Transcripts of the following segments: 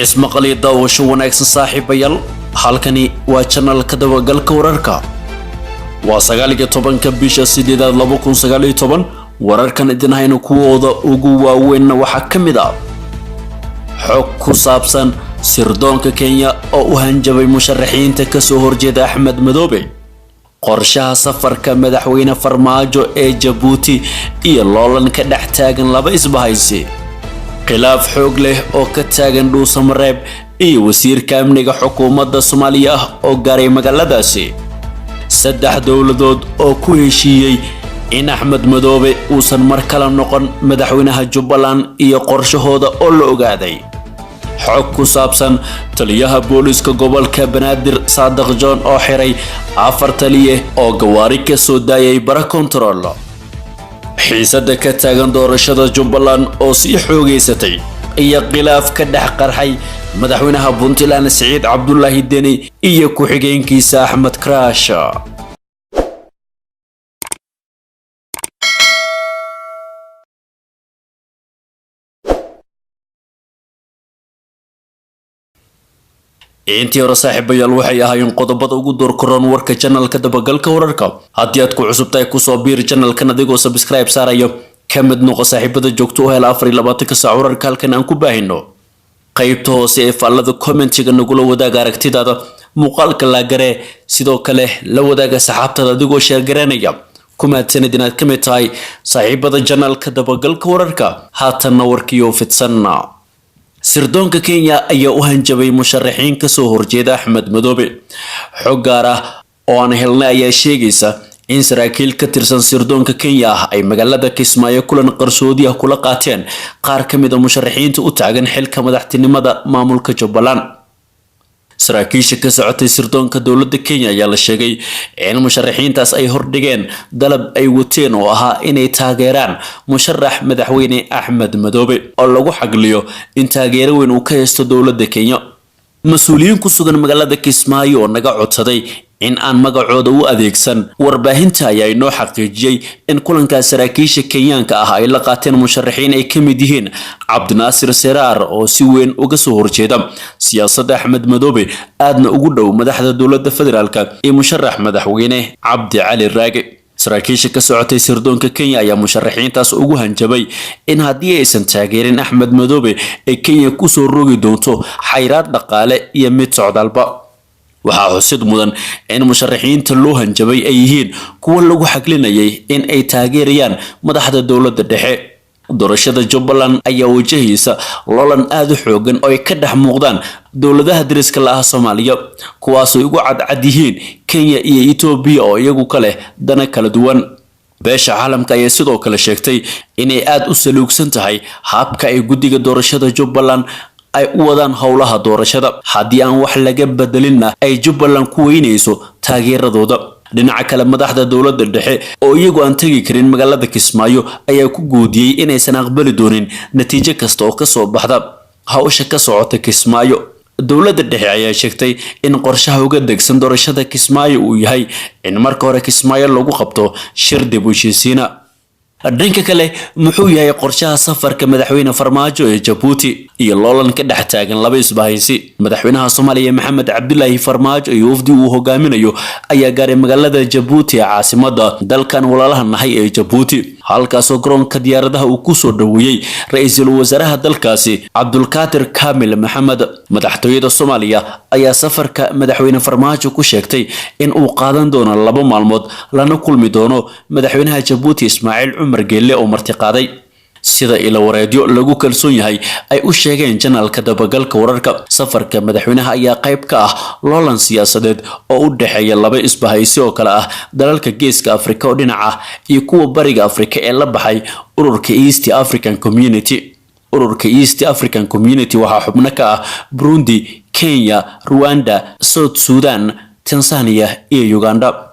ismaqali daawasho wanaagsan saaxiibayaal halkani waa channelka dabagalka wararka waa 19 bisha 8 2019 wararkan idin hayno kuwooda ugu waaweyn waxa kamid ah xog ku saabsan sirdoonka Kenya oo u hanjabay musharaxiinta ka soo horjeeda Axmed Madoobe qorshaha safarka madaxweyne Farmaajo ee Djibouti iyo loolan ka dhex taagan laba isbahaysi khilaaf xoog leh oo ka taagan Dhuusamareeb iyo wasiirka amniga xukuumadda Soomaaliya oo gaaray magaaladaasi saddex dawladood oo ku heshiiyay in Axmed Madoobe uusan mar kale noqon madaxweynaha Jubbaland iyo qorshahooda oo la ogaaday xog ku saabsan taliyaha booliska gobolka Banaadir Saadiq John oo xiray 4 taliye oo gawaari ka soo daayay bara control xiisada ka taagan doorashada Jubbaland oo si xoogeysatay iyo khilaaf ka dhex qarxay madaxweynaha Puntland Saciid Cabdullaahi Deni iyo ku xigeenkiisa Axmed Crash intii hore saaxiibayaal waxay ahaayeen qodobada ugu door koran warka channelka dabagalka wararka haddii aad ku cusubtahay ku soo biir channelkan adigoo subscribe saarayo kamid noqo saaxiibada joogto oo hel 24 saac wararka halkan aan ku baahino qaybta hoose ee faallada commentiga nagula wadaaga aragtidaada muuqaalka la garee sidoo kale la wadaaga saxaabtada adigoo share garanaya kumaadsanid inaad ka mid tahay saaxiibada channelka dabagalka wararka haatan warkiyo fidsanna sirdoonka Kenya ayaa u hanjabay musharaxiin ka soo horjeeda Axmed Madoobe xog gaar ah oo aan helnay ayaa sheegaysa in saraakiil ka tirsan sirdoonka Kenya ay magaalada Kismaayo kulan qarsoodi ah kula qaateen qaar ka mid ah musharaxiinta u taagan xilka madaxtinimada maamulka Jubbaland saraakiisha ka socotay sirdoonka dawladda Kenya ayaa la sheegay in musharaxiintaas ay hordhigeen dalab ay wateen oo ahaa inay taageeraan musharax madaxweyne Axmed Madoobe oo lagu xagliyo in taageero weyn uu ka haysto dawladda Kenya mas'uuliyiin ku sugan magaalada Kismaayo oo naga codsaday in aan magacooda u adeegsan warbaahinta ayaa inoo xaqiijiyay in kulanka saraakiisha Kenyaanka ah ay la qaateen musharaxiin ay kamid yihiin Cabdinaasir Seraar oo si weyn uga soo horjeeda siyaasadda Axmed Madoobe aadna ugu dhow madaxda dawladda federaalka iyo musharax madaxweyne Cabdi Cali Raage saraakiisha ka socotay sirdoonka Kenya ayaa musharaxiintaas ugu hanjabay in haddii aysan taageerin Axmed Madoobe ay Kenya ku soo rogi doonto xayiraad dhaqaale iyo mid socdaalba waxaa xusid mudan in musharaxiinta loo hanjabay ay yihiin kuwa lagu xaglinayay in ay taageerayaan madaxda dawladda dhexe doorashada Jubbaland ayaa wajahaysa loolan aad u xoogan oo ay ka dhex muuqdaan dawladaha dariska la ah Soomaaliya kuwaas oo ugu cadcad yihiin Kenya iyo Ethiopia oo iyagu kale dana kala duwan beesha caalamka ayaa sidoo kale sheegtay inay aad u saluugsan tahay habka ay guddiga doorashada Jubbaland ay u wadaan howlaha doorashada haddii aan wax laga bedelina ay Jubbaland ku weynayso taageeradooda dhinaca kale madaxda dawladda dhexe oo iyagu aan tagi karin magaalada Kismaayo ayaa ku goodiyay inaysan aqbali doonin natiijo kasta oo ka soo baxda hawsha ka socota Kismaayo dawladda dhexe ayaa sheegtay in qorshaha uga degsan doorashada Kismaayo uu yahay in marka hore Kismaayo lagu qabto shir dib u heshiisiin dhanka kale muxuu yahay qorshaha safarka madaxweyne Farmaajo ee Djibouti iyo loolan ka dhex taagan laba isbahaysi madaxweynaha Soomaaliya Maxamed Cabdullaahi Farmaajo iyo wafdi uu hogaaminayo ayaa gaaray magaalada Djibouti ee caasimadda dalkan walaalaha nahay ee Djibouti halkaas oo garoonka diyaaradaha uu ku soo dhaweeyay ra'iisul wasaaraha dalkaasi Cabdulqaadir Kaamil Maxamed madaxtooyada Soomaaliya ayaa safarka madaxweyne Farmaajo ku sheegtay in uu qaadan doono 2 maalmood lana kulmi doono madaxweynaha Djibouti Ismaaciil Umar Geelle oo martiqaaday sida ila wareedyo lagu kalsoon yahay ay u sheegeen channelka dabagalka wararka safarka madaxweynaha ayaa qayb ka ah loolan siyaasadeed oo u dhaxeeya laba isbahaysi oo kala ah dalalka geeska Afrika oo dhinaca iyo kuwa bariga Afrika ee la baxay ururka East African Community ururka East African Community waxa xubno ka ah Burundi Kenya Rwanda South Sudan Tanzania iyo Uganda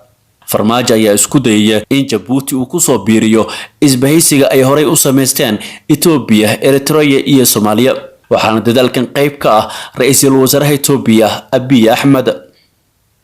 Farmaajo ayaa isku dayay in Djibouti uu ku soo biiriyo isbahaysiga ay horey u sameysteen Ethiopia, Eritrea iyo Soomaaliya waxaana dadaalkan qayb ka ah ra'iisul wasaaraha Ethiopia Abiy Ahmed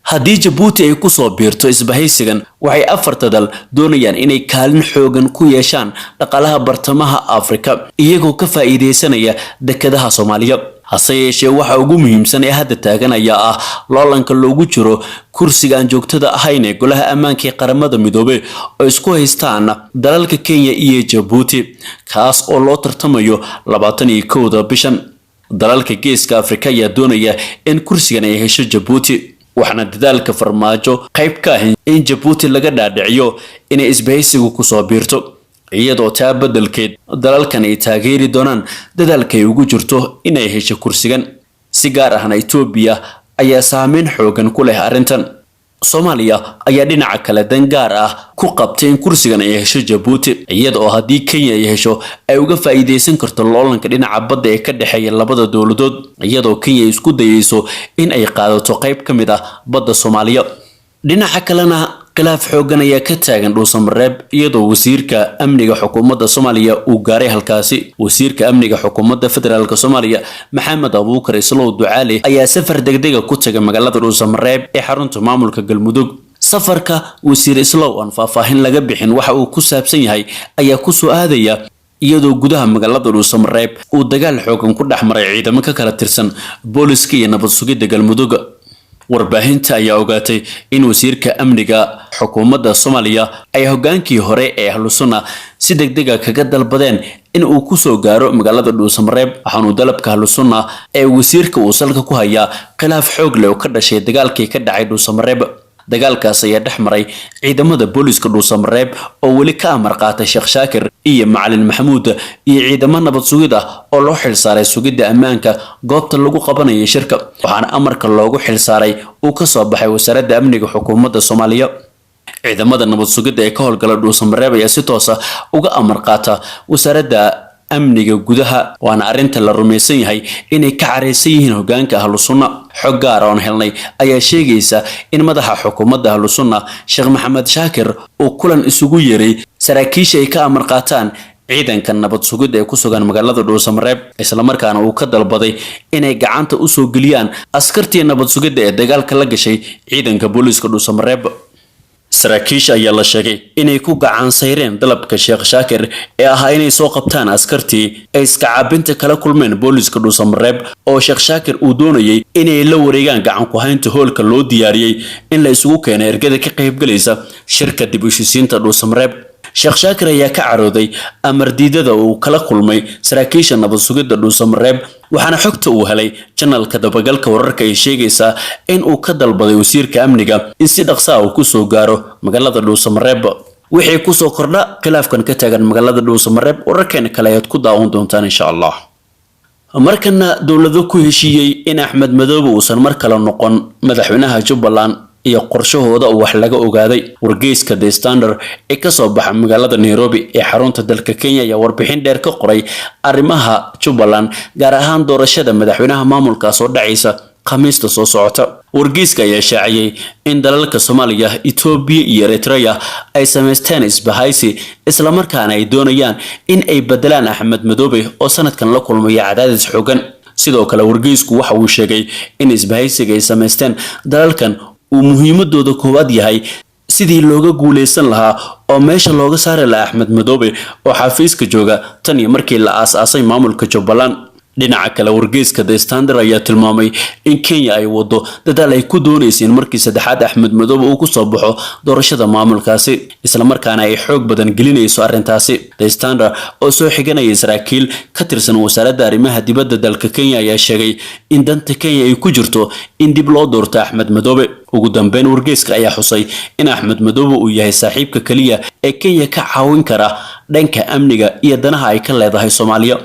haddii Djibouti ay ku soo biirto isbahaysigan waxay 4 dal doonayaan inay kaalin xoogan ku yeeshaan dhaqaalaha bartamaha Afrika iyagoo ka faa'iideysanaya dekedaha Soomaaliya hase yeeshee waxa ugu muhiimsan ee hadda taagan ayaa ah loolanka loogu jiro kursiga aan joogtada ahayn ee golaha ammaanka ee qaramada midoobay oo isku haystaan dalalka Kenya iyo Djibouti kaas oo loo tartamayo 21 bishan. dalalka geeska Afrika ayaa doonaya in kursigan ay hesho Djibouti waxaana dadaalka farmaajo qayb ka ah in Djibouti laga dhaadhiciyo inay isbahaysigu ku soo biirto iyadoo taa beddelkeed dalalkan ay taageeri doonaan dadaalka ay ugu jirto inay hesho kursigan. si gaar ahna Ethiopia ayaa saameyn xoogan ku leh arrintan. Soomaaliya ayaa dhinaca kale dan gaar ah ku qabtay in kursigan ay hesho Djibouti iyadoo haddii Kenya ay hesho ay uga faa'iideysan karto loolanka dhinaca badda ee ka dhaxeeya labada dawladood iyadoo Kenya isku dayayso in ay qaadato qayb ka mid ah badda Soomaaliya. dhinaca kalena khilaaf xoogan ayaa ka taagan Dhuusamareeb iyadoo wasiirka amniga xukuumadda Soomaaliya uu gaaray halkaasi. wasiirka amniga xukuumadda federaalka Soomaaliya Maxamed Abuukar Islow Ducaale ayaa safar degdeg ah ku tagay magaalada Dhuusamareeb ee xarunta maamulka Galmudug. safarka wasiir Islow aan faahfaahin laga bixin waxa uu ku saabsan yahay ayaa ku soo aadaya iyadoo gudaha magaalada Dhuusamareeb uu dagaal xoogan ku dhaxmaray ciidamo ka kala tirsan booliska iyo nabad sugidda Galmudug. warbaahinta ayaa ogaatay in wasiirka amniga xukuumadda Soomaaliya ay hogaankii hore ee Ahlusunna si degdeg ah kaga dalbadeen in uu ku soo gaaro magaalada Dhuusamareeb waxaanu dalabka Ahlusunna ee wasiirka uu salka ku hayaa khilaaf xoog leh oo ka dhashay dagaalkii ka dhacay Dhuusamareeb. dagaalkaas ayaa dhexmaray ciidamada booliska Dhuusamareeb oo wali ka amar qaatay Sheekh Shaakir iyo Macalin Maxamuud iyo ciidamo nabad sugid ah oo loo xilsaaray sugidda ammaanka goobta lagu qabanayo shirka waxaana amarka loogu xilsaaray uu ka soo baxay wasaaradda amniga xukuumadda Soomaaliya. ciidamada nabad sugidda ee ka howlgala Dhuusamareeb ayaa si toos ah uga amar qaata wasaaradda amniga gudaha waana arinta la rumaysan yahay inay ka careysan yihiin hogaanka Ahlusunna. xog gaar ah oo helnay ayaa sheegaysa in madaxa xukuumadda Ahlusunna Sheekh Maxamed Shaakir uu kulan isugu yeeray saraakiisha ay ka amar qaataan ciidanka nabad sugidda ee ku sugan magaalada Dhuusamareeb isla markaana uu ka dalbaday inay gacanta u soo geliyaan askartii nabad sugidda ee dagaalka la gashay ciidanka booliska Dhuusamareeb. saraakiisha ayaa la sheegay inay ku gacan sayreen dalabka Sheekh Shaakir ee ahaa inay soo qabtaan askartii ay iska caabinta kala kulmeen booliska Dhuusamareeb oo Sheekh Shaakir uu doonayay inay la wareegaan gacan ku haynta hoolka loo diyaariyay in la isugu keeno ergada ka qayb galaysa shirka dib u heshiisiinta Dhuusamareeb. Sheekh Shaakir ayaa ka carooday amar diidada uu kala kulmay saraakiisha nabad sugidda Dhuusamareeb waxaana xogta uu helay channelka dabagalka wararka ay sheegaysaa in uu ka dalbaday wasiirka amniga in si dhaqso ah uu ku soo gaaro magaalada Dhuusamareeb. wixii ku soo kordha khilaafkan ka taagan magaalada Dhuusamareeb wararkeena kale ayaad ku daawan doontaan insha Allah. markana dawladdu ku heshiiyay in Axmed Madoobe uusan mar kale noqon madaxweynaha Jubbaland iyo qorshahooda wax laga ogaaday. wargeyska The Standard ee ka soo baxa magaalada Nairobi ee xarunta dalka Kenya ayaa warbixin dheer ka qoray arrimaha Jubbaland gaar ahaan doorashada madaxweynaha maamulkaas oo dhacaysa Khamiista soo socota. wargeyska ayaa shaaciyay in dalalka Soomaaliya, Ethiopia iyo Eritrea ay sameysteen isbahaysi isla markaana ay doonayaan in ay bedelaan Axmed Madoobe oo sanadkan la kulmaya cadaadis xooggan. sidoo kale wargeysku waxa uu sheegay in isbahaysiga ay sameysteen dalalkan uu muhiimadooda koowaad yahay sidii looga guuleysan lahaa oo meesha looga saari lahaa Axmed Madoobe oo xafiiska jooga tan iyo markii la aasaasay maamulka Jubbaland. dhinaca kale wargeyska The Standard ayaa tilmaamay in Kenya ay wado dadaal ay ku doonayso in markii saddexaad Axmed Madoobe uu ku soo baxo doorashada maamulkaasi isla markaana ay xoog badan gelinayso arrintaasi. The Standard oo soo xiganaya saraakiil ka tirsan wasaaradda arrimaha dibadda dalka Kenya ayaa sheegay in danta Kenya ay ku jirto in dib loo doorto Axmed Madoobe. ugu dambeyn wargeyska ayaa xusay in Axmed Madoobe uu yahay saaxiibka kaliya ee Kenya ka caawin kara dhanka amniga iyo danaha ay ka leedahay Soomaaliya.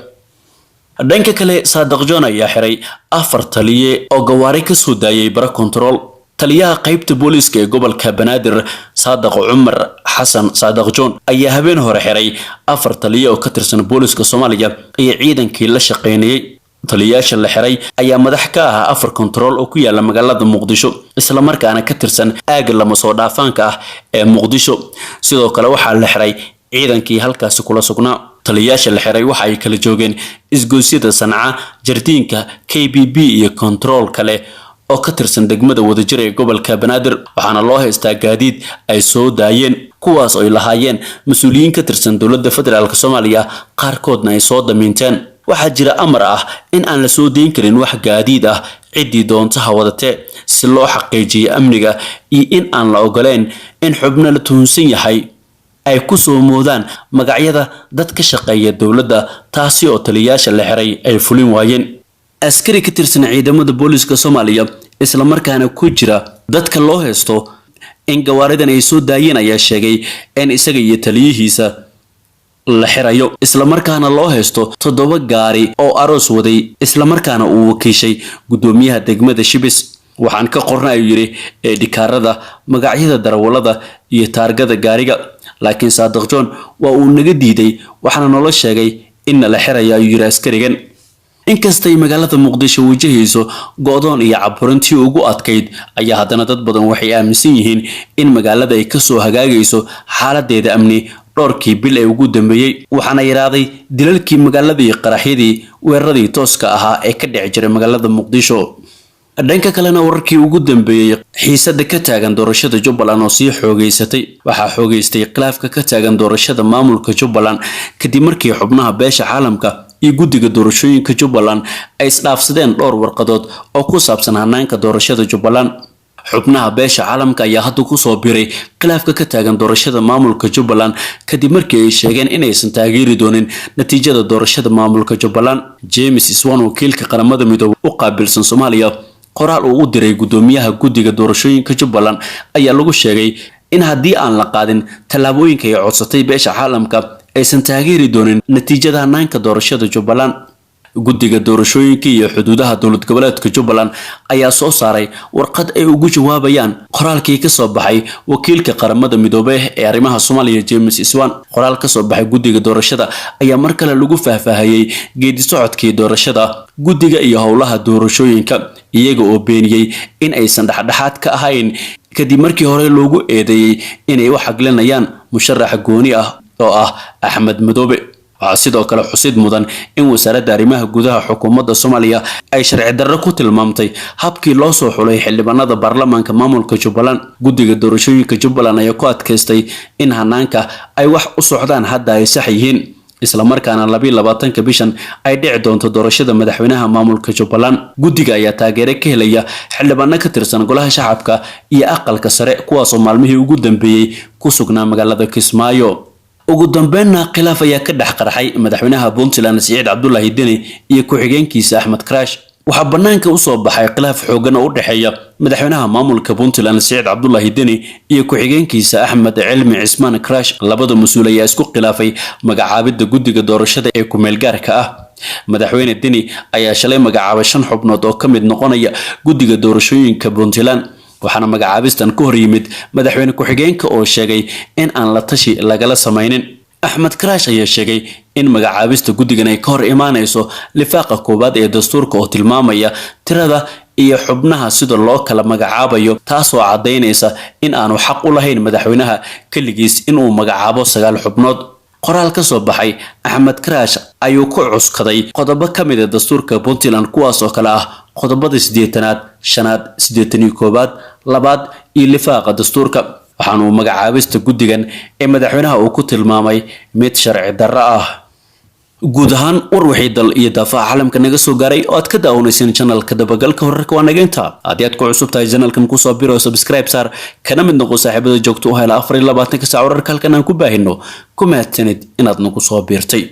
dhanka kale Saadaq John ayaa xiray 4 taliye oo gawaari ka soo daayay bara control. taliyaha qaybta booliska ee gobolka Banaadir Saadaq Umar Xasan Saadaq John ayaa habeen hore xiray 4 taliye oo ka tirsan booliska Soomaaliya iyo ciidankii la shaqeynayay. taliyaasha la xiray ayaa madax ka ah 4 control oo ku yaala magaalada Muqdisho isla markaana ka tirsan aag lama soo dhaafaanka ah ee Muqdisho. sidoo kale waxaa la xiray ciidankii halkaas kula sugnaa. taliyaasha la xiray waxa ay kala joogeen isgoysyada Sanca, Jardiinka, KBB iyo control kale oo ka tirsan degmada Wadajir ee gobolka Banaadir waxaana loo haystaa gaadiid ay soo daayeen kuwaas oo ay lahaayeen mas'uuliyiin ka tirsan dawladda federaalka Soomaaliya qaarkoodna ay soo damiinteen. waxaa jira amar ah in aan la soo deyn karin wax gaadiid ah ciddii doontaha wadatee si loo xaqiijiyo amniga iyo in aan la ogoleen in xubno la tuhunsan yahay ay ku soo moodaan magacyada dad ka shaqeeya dowladda taasi oo taliyayaasha la xiray ay fulin waayeen askari ka tirsan ciidamada booliska Soomaaliya isla markaana ku jira dadka loo heesto in gawaaridan ay soo daayeen ayaa sheegay in isaga iyo taliyihiisa la xirayo isla markaana loo heesto 7 gaari oo aroos waday isla markaana uu wakiishay gudoomiyaha degmada Shibis waxaan ka qornay ayuu yiri dhikaarada magacyada darawalada iyo taargada gaariga laakiin Saadiq John waa uu naga diiday waxaana noo sheegay in la xirayo ayuu yiri askarigan inkastay magaalada Muqdisho wajahayso go'doon iyo caburintii ugu adkayd ayaa haddana dad badan waxay aaminsan yihiin in magaalada ay ka soo hagaagayso xaaladeeda amni dhorkii bil ay ugu dambeeyay waxaana yaraaday dilalkii magaalada iyo qaraxyadii weeraradii tooska ahaa ee ka dhici jiray magaalada Muqdisho dhanka kalena wararkii ugu dambeeyay xiisada ka taagan doorashada Jubbaland oo sii xoogeysatay waxaa xoogeystay khilaafka ka taagan doorashada maamulka Jubbaland kadib markii xubnaha beesha caalamka iyo guddiga doorashooyinka Jubbaland ay isdhaafsadeen dhowr warqadood oo ku saabsan hanaanka doorashada Jubbaland xubnaha beesha caalamka ayaa hadda ku soo biiray khilaafka ka taagan doorashada maamulka Jubbaland kadib markii ay sheegeen in aysan taageeri doonin natiijada doorashada maamulka Jubbaland James Iswan wakiilka qaramada midoobay u qaabilsan Soomaaliya qoraal uu u diray gudoomiyaha guddiga doorashooyinka Jubbaland ayaa lagu sheegay in haddii aan la qaadin tallaabooyinka ay codsatay beesha caalamka aysan taageeri doonin natiijada hanaanka doorashada Jubbaland guddiga doorashooyinka iyo xuduudaha dowlad goboleedka Jubbaland ayaa soo saaray warqad ay ugu jawaabayaan qoraalkii ka soo baxay wakiilka qaramada midoobay ee arrimaha Soomaaliya James Iswan qoraal ka soo baxay guddiga doorashada ayaa mar kale lagu faahfaahiyay geedi socodkii doorashada guddiga iyo howlaha doorashooyinka iyaga oo beeniyay in aysan dhaxdhaxaad ka ahayn kadib markii hore loogu eedeeyay inay wax aglinayaan musharax gooni ah oo ah Axmed Madoobe waxaa sidoo kale xusid mudan in wasaaradda arrimaha gudaha xukuumadda Soomaaliya ay sharci darro ku tilmaamtay habkii loo soo xulay xildhibaanada baarlamaanka maamulka Jubbaland guddiga doorashooyinka Jubbaland ayaa ku adkaystay in hanaanka ay wax u socdaan hadda ay sax yihiin isla markaana 22 bishan ay dhici doonto doorashada madaxweynaha maamulka Jubbaland guddiga ayaa taageero ka helaya xildhibaano ka tirsan golaha shacabka iyo aqalka sare kuwaas oo maalmihii ugu dambeeyay ku sugnaa magaalada Kismaayo ugu dambeynna khilaaf ayaa ka dhex qarxay madaxweynaha Puntland Siciid Cabdullaahi Deni iyo ku-xigeenkiisa Axmed Karaash waxaa banaanka u soo baxay khilaaf xoogan oo u dhaxeeya madaxweynaha maamulka Puntland Siciid Cabdullaahi Deni iyo ku-xigeenkiisa Axmed Cilmi Cismaan Karaash labada mas'uul ayaa isku khilaafay magacaabida guddiga doorashada ee ku meel gaarka ah madaxweyne Deni ayaa shalay magacaabay 5 xubnood oo ka mid noqonaya guddiga doorashooyinka Puntland waxaana magacaabistan ku hor yimid madaxweyne ku-xigeenka oo sheegay in aan la tashi lagala samaynin Axmed Karaash ayaa sheegay in magacaabista guddigan ay ka hor imaanayso lifaaqa koobaad ee dastuurka oo tilmaamaya tirada iyo xubnaha sida loo kala magacaabayo taas oo cadeynaysa in aanu xaq u lahayn madaxweynaha kaligiis inuu magacaabo 9 xubnood qoraal ka soo baxay Axmed Karaash ayuu ku cuskaday qodobo ka mid ah dastuurka Puntland kuwaas oo kala ah qodobada 8aad 5aad 81aad 2aad iyo lifaaqa dastuurka waxaana uu magacaabista guddigan ee madaxweynaha uu ku tilmaamay mid sharci darro ah guud ahaan war wixii dal iyo daafaha caalamka naga soo gaaray oo aad ka daawanaysan channelka dabagalka wararka waa naga inta haddii aad ku cusub tahay channelkan ku soo biro subscribe saar kana mid noqo saaxiibada joogto u hela 24 saac wararka halkan aan ku baahino kuma hadsanid inaad nagu soo biirtay